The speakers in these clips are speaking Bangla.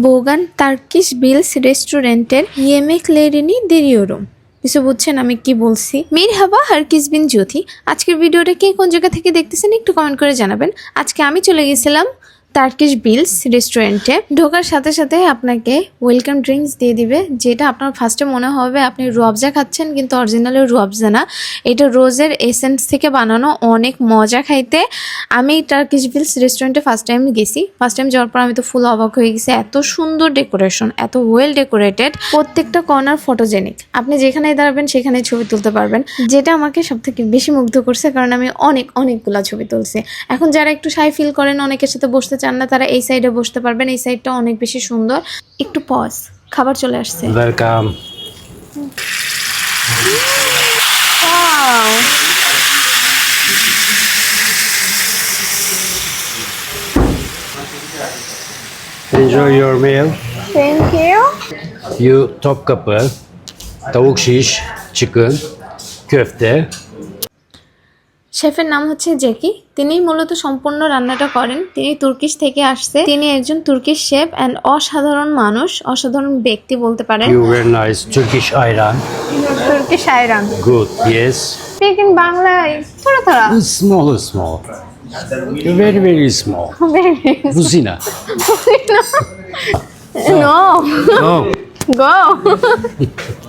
বোগান টার্কিশ বিলস রেস্টুরেন্টের ইয়েমেক লেরিনি দেরিওরুম। কিছু বুঝছেন আমি কি বলছি? মিরহাবা হারকিস বিন জ্যোতি। আজকের ভিডিওটা কে কোন জায়গা থেকে দেখতেছেন একটু কমেন্ট করে জানাবেন। আজকে আমি চলে গেছিলাম টার্কিশ বিলস রেস্টুরেন্টে। ঢোকার সাথে সাথে আপনাকে ওয়েলকাম ড্রিঙ্কস দিয়ে দিবে, যেটা আপনার ফার্স্টে মনে হবে আপনি রুয়াবজা খাচ্ছেন, কিন্তু অরিজিনালি রুয়াবজা না, এটা রোজের এসেন্স থেকে বানানো, অনেক মজা খাইতে। আমি টার্কিশ বিলস রেস্টুরেন্টে ফার্স্ট টাইম গেছি। ফার্স্ট টাইম যাওয়ার পর আমি তো ফুল অবাক হয়ে গেছি। এত সুন্দর ডেকোরেশন, এত ওয়েল ডেকোরেটেড, প্রত্যেকটা কর্নার ফটোজেনিক। আপনি যেখানে দাঁড়াবেন সেখানে ছবি তুলতে পারবেন, যেটা আমাকে সব থেকে বেশি মুগ্ধ করছে, কারণ আমি অনেকগুলো ছবি তুলছি। এখন যারা একটু শাই ফিল করেন, অনেকের সাথে বসতে চান না, তারা এই সাইডে বসতে পারবেন। এই সাইডটা অনেক বেশি সুন্দর। একটু পজ, খাবার চলে আসছে। Welcome. Enjoy your meal. Thank you. You top kapı, tavuk şiş, chicken, köfte. শেফের নাম হচ্ছে জ্যাকি। তিনি মূলত সম্পূর্ণ রান্নাটা করেন। তিনি তুর্কিশ থেকে আসছে। তিনি একজন তুর্কিশ শেফ অ্যান্ড অসাধারণ মানুষ, অসাধারণ ব্যক্তি বলতে পারেন। You very nice Turkish ayran. Turkish ayran. Good, yes. Speak in Bangla, থোড়া Small. Very small. Buzina. No. Oh. Go.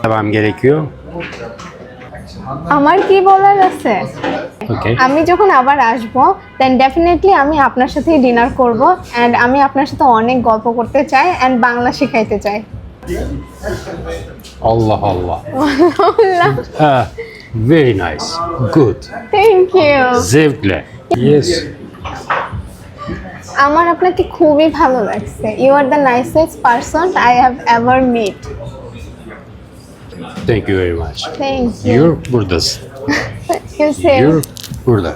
Tamam gerekiyor. আমার কি বলার আছে? Okay. আমি যখন আবার আসবো দেন ডেফিনেটলি আমি আপনার সাথেই ডিনার করব, এন্ড আমি আপনার সাথে অনেক গল্প করতে চাই এন্ড বাংলা শিখাইতে চাই। Allah. Very nice. Good. Thank you. Zevkle. Yes. আমার আপনাকে খুবই ভালো লাগছে। You are the nicest person I have ever meet. Thank you very much. Thank you. You're buradasın. You're burada.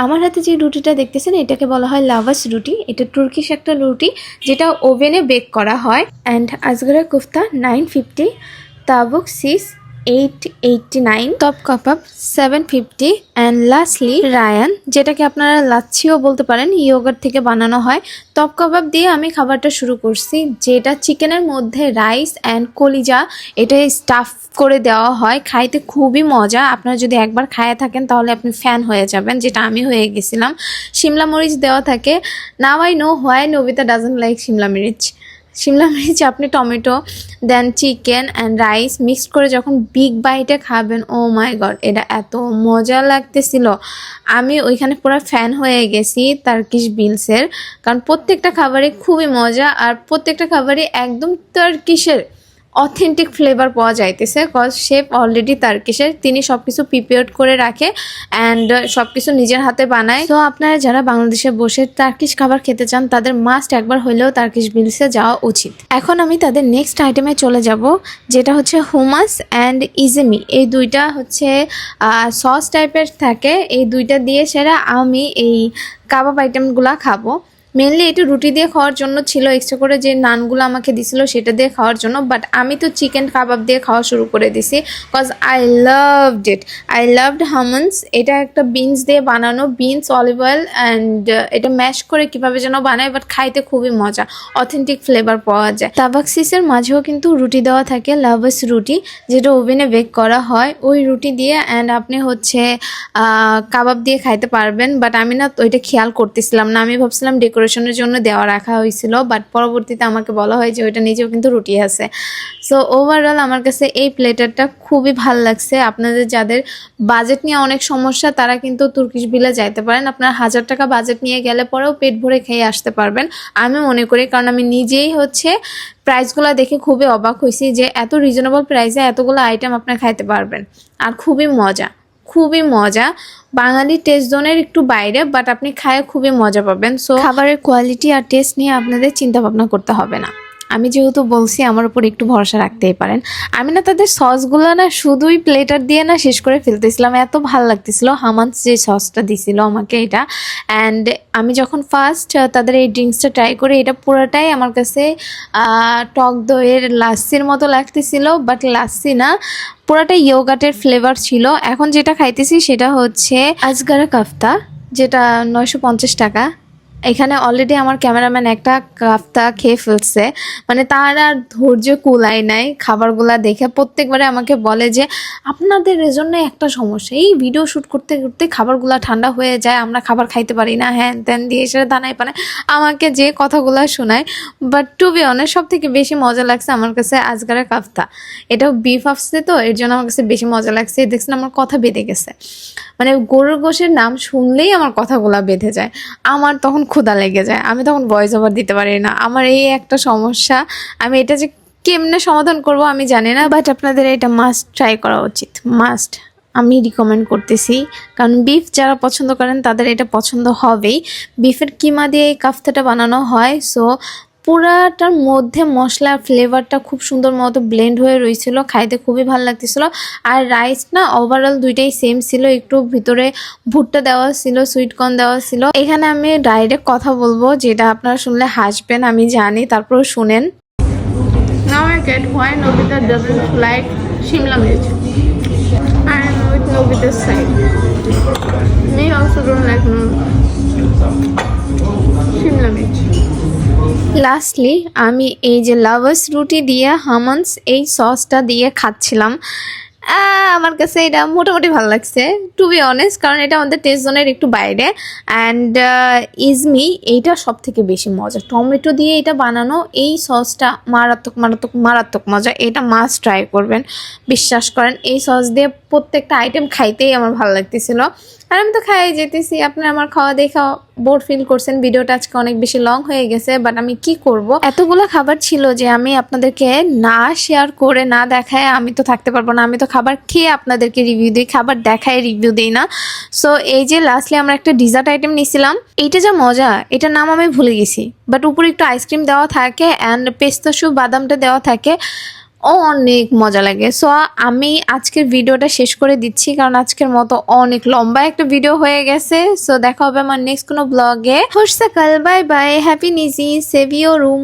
আমার হাতে যে রুটিটা দেখতেছেন এটাকে বলা হয় লাভাস রুটি। এটা তুর্কিশ একটা রুটি যেটা ওভেনে বেক করা হয়। অ্যান্ড আজগরা কোফতা 950, তাবুক 889, টপ কাবাব 750, অ্যান্ড লাস্টলি রায়ান, যেটাকে আপনারা লাচ্ছিও বলতে পারেন, ইয়োগার্ট থেকে বানানো হয়। টপ কাবাব দিয়ে আমি খাবারটা শুরু করছি, যেটা চিকেনের মধ্যে রাইস অ্যান্ড কলিজা এটা স্টাফ করে দেওয়া হয়। খাইতে খুবই মজা। আপনারা যদি একবার খাইয়ে থাকেন তাহলে আপনি ফ্যান হয়ে যাবেন, যেটা আমি হয়ে গেছিলাম। শিমলা মরিচ দেওয়া থাকে। Now I know why Nobita doesn't like শিমলা মরিচ। আপনি tomato then chicken and rice mixed করে যখন বিগ বাইটে খাবেন, ও মাই গড, এটা এত মজা লাগতেছিল। আমি ওইখানে পুরো ফ্যান হয়ে গেছি টার্কিশ বিলসের, কারণ প্রত্যেকটা খাবারে খুবই মজা, আর প্রত্যেকটা খাবারে একদম টার্কিশের অথেন্টিক ফ্লেভার পাওয়া যাইতেছে। কজ শেফ অলরেডি টার্কিশের, তিনি সব কিছু প্রিপেয়ার করে রাখে অ্যান্ড সব কিছু নিজের হাতে বানায়। তো আপনারা যারা বাংলাদেশে বসে টার্কিশ খাবার খেতে চান তাদের মাস্ট একবার হইলেও টার্কিশ বিলসে যাওয়া উচিত। এখন আমি তাদের নেক্সট আইটেমে চলে যাব, যেটা হচ্ছে হুমাস অ্যান্ড ইজেমি। এই দুইটা হচ্ছে সস টাইপের থাকে। এই দুইটা দিয়ে সেরা আমি এই কাবাব আইটেমগুলা খাবো। মেনলি এটা রুটি দিয়ে খাওয়ার জন্য ছিল, এক্সট্রা করে যে নানগুলো আমাকে দিছিল সেটা দিয়ে খাওয়ার জন্য, বাট আমি তো চিকেন কাবাব দিয়ে খাওয়া শুরু করে দিছি কজ আই লাভড হামন্স। এটা একটা বিনস দিয়ে বানানো, বিনস, অলিভ অয়েল অ্যান্ড এটা ম্যাশ করে কিভাবে যেন বানায়, বাট খাইতে খুবই মজা, অথেন্টিক ফ্লেভার পাওয়া যায়। তাবাকসিসের মাঝেও কিন্তু রুটি দেওয়া থাকে, লাভাস রুটি, যেটা ওভেনে বেক করা হয়। ওই রুটি দিয়ে অ্যান্ড আপনি হচ্ছে কাবাব দিয়ে খাইতে পারবেন, বাট আমি না ওইটা খেয়াল করতেছিলাম না। আমি ভাবছিলাম ডেকোরেশনের জন্য দেওয়া রাখা হয়েছিল, বাট পরবর্তীতে আমাকে বলা হয় যে ওইটা নিজেও কিন্তু রুটি আছে। সো ওভারঅল আমার কাছে এই প্লেটারটা খুবই ভাল লাগছে। আপনাদের যাদের বাজেট নিয়ে অনেক সমস্যা তারা কিন্তু তুর্কিশ বিলে যাইতে পারেন। আপনার 1000 টাকা বাজেট নিয়ে গেলে পরেও পেট ভরে খেয়ে আসতে পারবেন আমি মনে করি, কারণ আমি নিজেই হচ্ছে প্রাইসগুলো দেখে খুবই অবাক হয়েছি যে এত রিজনেবল প্রাইসে এতগুলো আইটেম আপনার খাইতে পারবেন, আর খুবই মজা। বাঙালি টেস্ট জোনের একটু বাইরে, বাট আপনি খায় খুবই মজা পাবেন। সো খাবারের কোয়ালিটি আর টেস্ট নিয়ে আপনাদের চিন্তা ভাবনা করতে হবে না। আমি যেহেতু বলছি আমার উপর একটু ভরসা রাখতেই পারেন। আমি না তাদের সসগুলো না শুধুই প্লেটার দিয়ে না শেষ করে ফেলতেছিলাম, এত ভালো লাগতেছিল। হামান্স যে সসটা দিছিল আমাকে এটা, অ্যান্ড আমি যখন ফার্স্ট তাদের এই ড্রিঙ্কসটা ট্রাই করি, এটা পুরোটাই আমার কাছে টক দইয়ের লাস্সির মতো লাগতেছিল, বাট লাস্সি না, পুরোটাই ইয়োগার্টের ফ্লেভার ছিল। এখন যেটা খাইতেছি সেটা হচ্ছে আজগারা কাফতা, যেটা 950 টাকা। এখানে অলরেডি আমার ক্যামেরাম্যান একটা কাফতা খেয়ে ফেলছে, মানে তার আর ধৈর্য কুলায় নাই খাবারগুলা দেখে। প্রত্যেকবারে আমাকে বলে যে আপনাদের জন্য একটা সমস্যা, এই ভিডিও শ্যুট করতে করতে খাবারগুলা ঠান্ডা হয়ে যায়, আমরা খাবার খাইতে পারি না, হ্যাঁ ত্যান দিয়ে সেটা দানায় পানায় আমাকে যে কথাগুলো শোনায়। বাট টু বি অনেস্ট সব থেকে বেশি মজা লাগছে আমার কাছে আজগারের কাফতা। এটাও বিফ আসছে তো এর জন্য আমার কাছে বেশি মজা লাগছে। দেখছেন আমার কথা বেঁধে গেছে, মানে গরুর গোশের নাম শুনলেই আমার কথাগুলা বেঁধে যায়। আমার তখন ক্ষুধা লেগে যায়, আমি তখন ভয়েস ওভার দিতে পারি না। আমার এই একটা সমস্যা, আমি এটা যে কেমনে সমাধান করব আমি জানি না, বাট আপনাদের এটা মাস্ট ট্রাই করা উচিত, মাস্ট। আমি রিকমেন্ড করতেছি, কারণ বিফ যারা পছন্দ করেন তাদের এটা পছন্দ হবেই। বিফের কিমা দিয়ে এই কাফতাটা বানানো হয়, সো পুরাটার মধ্যে মশলার ফ্লেভারটা খুব সুন্দর মতো ব্লেন্ড হয়ে রয়েছিল, খাইতে খুবই ভালো লাগতেছিল। আর রাইস না ওভারঅল দুইটাই সেম ছিল, একটু ভিতরে ভুট্টা দেওয়া ছিল, সুইট কর্ন দেওয়া ছিল। এখানে আমি ডাইরেক্ট কথা বলবো যেটা আপনারা শুনলে হাসবেন আমি জানি, তারপর শুনেন। Now I get why Nobita doesn't like Shimla mirch. I am with Nobita's side. Me also don't like Shimla mirch. Lastly আমি এই যে লাভার্স রুটি দিয়ে হামান্স এই সসটা দিয়ে খাচ্ছিলাম। আমার কাছে এটা মোটামুটি ভালো লাগছে টু বি অনেস্ট, কারণ এটা আমাদের টেস্ট জোনের একটু বাইরে। অ্যান্ড ইজমি এইটা সব থেকে বেশি মজা, টমেটো দিয়ে এটা বানানো এই সসটা মারাত্মক মারাত্মক মারাত্মক মজা। এটা মাস্ট ট্রাই করবেন, বিশ্বাস করেন। এই সস দিয়ে প্রত্যেকটা আইটেম খাইতেই আমার ভালো লাগতেছিল, আর আমি তো খাই যেতেছি। আপনারা আমার খাওয়া দেখা বোর ফিল করছেন। ভিডিওটা আজকে অনেক বেশি লং হয়ে গেছে, বাট আমি কি করব, এতগুলো খাবার ছিল যে আমি আপনাদেরকে না শেয়ার করে না দেখায় আমি তো থাকতে পারবো না। আমি তো খাবার খেয়ে আপনাদেরকে রিভিউ দিই, খাবার দেখায় রিভিউ দিই না। সো এই যে লাস্টলি আমরা একটা ডিজার্ট আইটেম নিছিলাম, এইটা যা মজা, এটার নাম আমি ভুলে গেছি, বাট উপরে একটু আইসক্রিম দেওয়া থাকে অ্যান্ড পেস্তাশু বাদামটা দেওয়া থাকে, অনেক মজা লাগে। সো আমি আজকের ভিডিওটা শেষ করে দিচ্ছি, কারণ আজকের মতো অনেক লম্বা একটা ভিডিও হয়ে গেছে। সো দেখা হবে আমার নেক্সট কোনো ব্লগে। হোসসাকাল, বাই বাই, হ্যাপি নিজি, সেভ ইয়োর রুম।